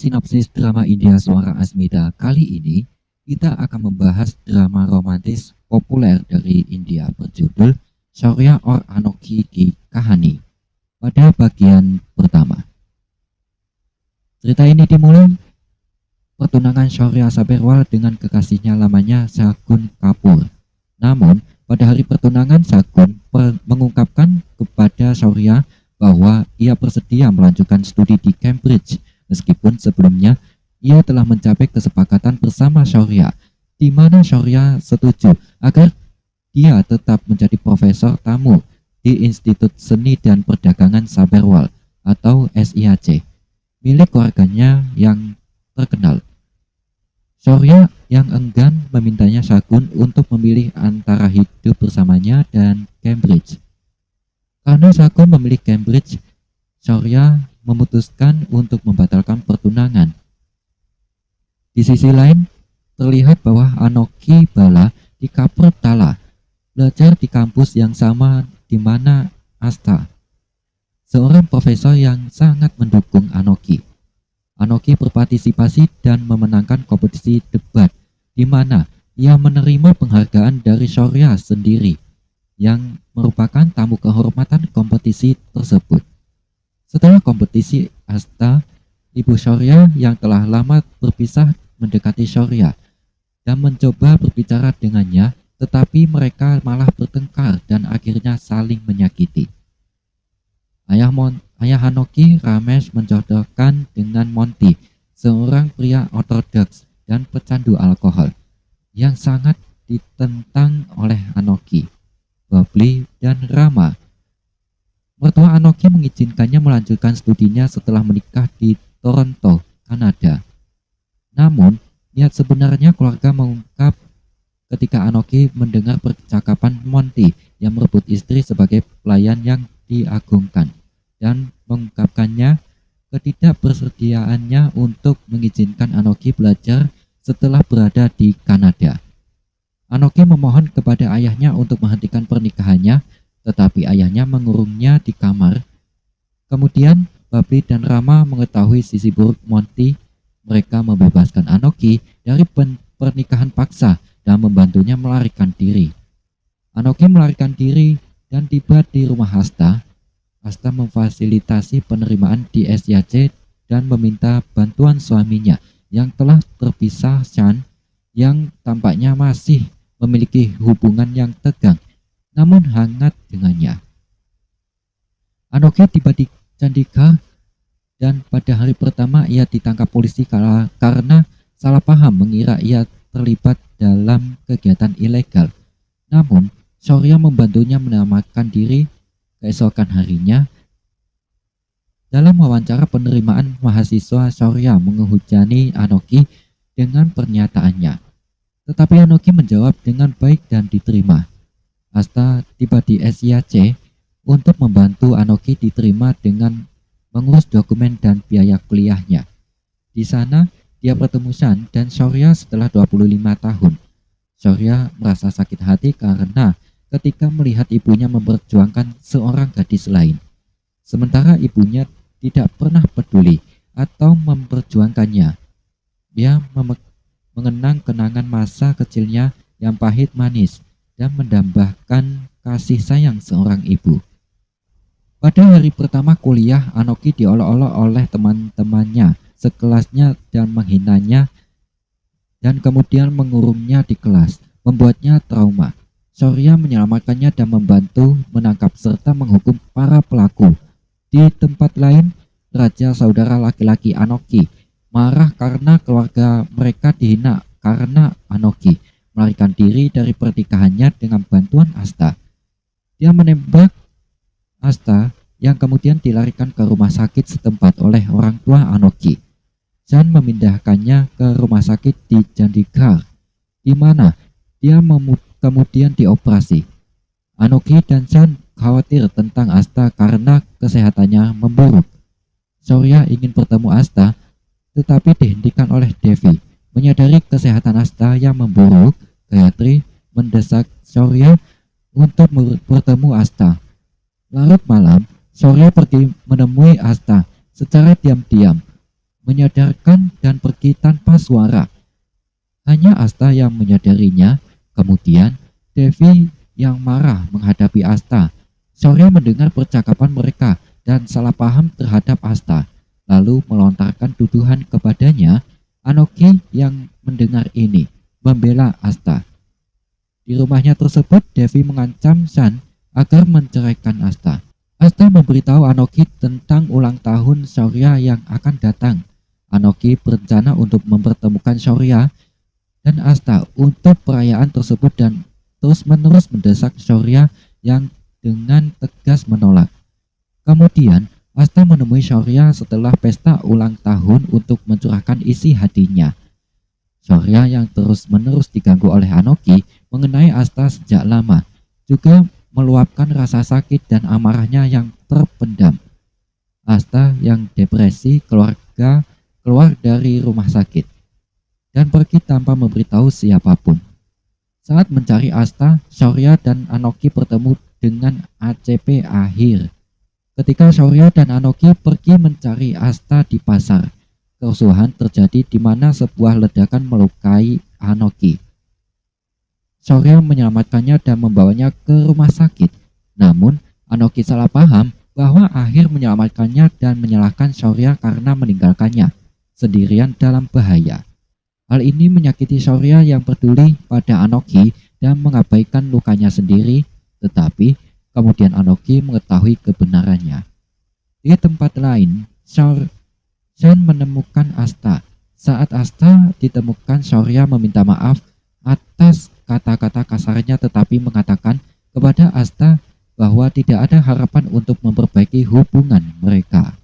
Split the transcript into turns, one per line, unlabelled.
sinopsis drama India Suara Asmita. Kali ini kita akan membahas drama romantis populer dari India berjudul Shaurya Aur Anokhi Ki Kahani. Pada bagian pertama, cerita ini dimulai pertunangan Shaurya Sabherwal dengan kekasihnya lamanya Shagun Kapoor. Namun pada hari pertunangan, Shagun mengungkapkan kepada Shaurya bahwa ia bersedia melanjutkan studi di Cambridge, meskipun sebelumnya ia telah mencapai kesepakatan bersama Shaurya, di mana Shaurya setuju agar dia tetap menjadi profesor tamu di Institut Seni dan Perdagangan Sabherwal atau SIAC, milik keluarganya yang terkenal. Shaurya yang enggan memintanya Shagun untuk memilih antara hidup bersamanya dan Cambridge. Karena Shagun memilih Cambridge, Shaurya memutuskan untuk membatalkan pertunangan. Di sisi lain, terlihat bahwa Anokhi Bala di Kapurthala belajar di kampus yang sama di mana Asta, seorang profesor yang sangat mendukung Anokhi. Anokhi berpartisipasi dan memenangkan kompetisi debat, di mana ia menerima penghargaan dari Shaurya sendiri, yang merupakan tamu kehormatan kompetisi tersebut. Setelah kompetisi, Asta, ibu Shaurya yang telah lama berpisah, mendekati Shaurya dan mencoba berbicara dengannya, tetapi mereka malah bertengkar dan akhirnya saling menyakiti. Ayah Anokhi, Ramesh, menjodohkan dengan Monty, seorang pria ortodoks dan pecandu alkohol yang sangat ditentang oleh Anokhi, Babli, dan Rama. Mertua Anokhi mengizinkannya melanjutkan studinya setelah menikah di Toronto, Kanada. Namun, niat sebenarnya keluarga mengungkap ketika Anokhi mendengar percakapan Monty yang merebut istri sebagai pelayan yang diagungkan dan mengungkapkannya ketidakbersediaannya untuk mengizinkan Anokhi belajar setelah berada di Kanada. Anokhi memohon kepada ayahnya untuk menghentikan pernikahannya, tetapi ayahnya mengurungnya di kamar. Kemudian Babli dan Rama mengetahui sisi buruk Monty. Mereka membebaskan Anokhi dari pernikahan paksa dan membantunya melarikan diri. Anokhi melarikan diri dan tiba di rumah Asta. Asta memfasilitasi penerimaan di SIAC dan meminta bantuan suaminya yang telah terpisah, Chan, yang tampaknya masih memiliki hubungan yang tegang namun hangat dengannya. Anokhi tiba di Chandigarh dan pada hari pertama ia ditangkap polisi karena salah paham mengira ia terlibat dalam kegiatan ilegal. Namun Shaurya membantunya menyelamatkan diri. Keesokan harinya, dalam wawancara penerimaan mahasiswa, Shaurya menghujani Anokhi dengan pernyataannya. Tetapi Anokhi menjawab dengan baik dan diterima. Asta tiba di SIAC untuk membantu Anokhi diterima dengan mengurus dokumen dan biaya kuliahnya. Di sana, dia bertemu Shan dan Shaurya setelah 25 tahun. Shaurya merasa sakit hati karena ketika melihat ibunya memperjuangkan seorang gadis lain, sementara ibunya tidak pernah peduli atau memperjuangkannya. Dia mengenang kenangan masa kecilnya yang pahit manis dan mendambakan kasih sayang seorang ibu. Pada hari pertama kuliah, Anokhi diolok-olok oleh teman-temannya sekelasnya dan menghinanya dan kemudian mengurungnya di kelas, membuatnya trauma. Shaurya menyelamatkannya dan membantu menangkap serta menghukum para pelaku. Di tempat lain, raja saudara laki-laki Anokhi marah karena keluarga mereka dihina karena Anokhi melarikan diri dari pernikahannya dengan bantuan Asta. Dia menembak Asta yang kemudian dilarikan ke rumah sakit setempat oleh orang tua Anokhi. Shan memindahkannya ke rumah sakit di Chandigarh, di mana dia kemudian dioperasi. Anokhi dan Shan khawatir tentang Asta karena kesehatannya memburuk. Shaurya ingin bertemu Asta, tetapi dihentikan oleh Devi. Menyadari kesehatan Asta yang memburuk, Gayatri mendesak Shaurya untuk bertemu Asta. Larut malam, Shaurya pergi menemui Asta secara diam-diam. menyadarkan dan pergi tanpa suara. Hanya Asta yang menyadarinya. Kemudian Devi yang marah menghadapi Asta. Shaurya mendengar percakapan mereka dan salah paham terhadap Asta, lalu melontarkan tuduhan kepadanya. Anoki yang mendengar ini membela Asta. Di rumahnya tersebut, Devi mengancam Shan agar menceraikan Asta. Asta memberitahu Anoki tentang ulang tahun Shaurya yang akan datang. Anoki berencana untuk mempertemukan Shaurya dan Asta untuk perayaan tersebut dan terus-menerus mendesak Shaurya yang dengan tegas menolak. Kemudian Asta menemui Shaurya setelah pesta ulang tahun untuk mencurahkan isi hatinya. Shaurya yang terus-menerus diganggu oleh Anoki mengenai Asta sejak lama juga meluapkan rasa sakit dan amarahnya yang terpendam. Asta yang depresi keluar dari rumah sakit dan pergi tanpa memberitahu siapapun. Saat mencari Asta, Shaurya dan Anoki bertemu dengan ACP akhir. Ketika Shaurya dan Anoki pergi mencari Asta di pasar, kerusuhan terjadi di mana sebuah ledakan melukai Anoki. Shaurya menyelamatkannya dan membawanya ke rumah sakit. Namun, Anoki salah paham bahwa akhir menyelamatkannya dan menyalahkan Shaurya karena meninggalkannya sendirian dalam bahaya. Hal ini menyakiti Shaurya yang peduli pada Anoki dan mengabaikan lukanya sendiri, tetapi kemudian Anoki mengetahui kebenarannya. Di tempat lain, Shan menemukan Asta. Saat Asta ditemukan, Shaurya meminta maaf atas kata-kata kasarnya tetapi mengatakan kepada Asta bahwa tidak ada harapan untuk memperbaiki hubungan mereka.